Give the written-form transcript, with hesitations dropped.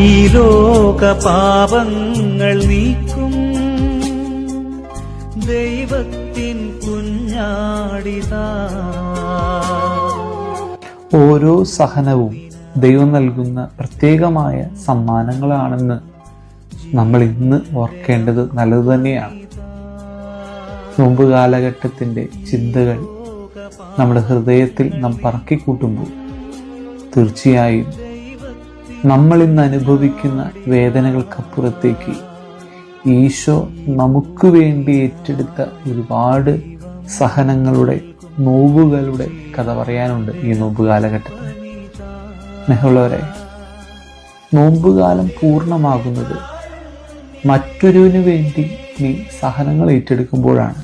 ഈ ലോക പാപങ്ങൾ നീക്കും ദൈവത്തിൻ കുഞ്ഞാടിതാ. ഓരോ സഹനവും ദൈവം നൽകുന്ന പ്രത്യേകമായ സമ്മാനങ്ങളാണെന്ന് നമ്മൾ ഇന്ന് ഓർക്കേണ്ടത് നല്ലത് തന്നെയാണ്. നോമ്പ് കാലഘട്ടത്തിൻ്റെ ചിന്തകൾ നമ്മുടെ ഹൃദയത്തിൽ നാം പറക്കിക്കൂട്ടുമ്പോൾ തീർച്ചയായും നമ്മൾ ഇന്ന് അനുഭവിക്കുന്ന വേദനകൾക്കപ്പുറത്തേക്ക് ഈശോ നമുക്ക് വേണ്ടി ഏറ്റെടുത്ത ഒരുപാട് സഹനങ്ങളുടെ നോവുകളുടെ കഥ പറയാനുണ്ട് ഈ നോമ്പ് കാലഘട്ടത്തിൽ. സ്നേഹമുള്ളവരെ, നോമ്പുകാലം പൂർണ്ണമാകുന്നത് മറ്റൊരുവിന് വേണ്ടി നീ സഹനങ്ങൾ ഏറ്റെടുക്കുമ്പോഴാണ്.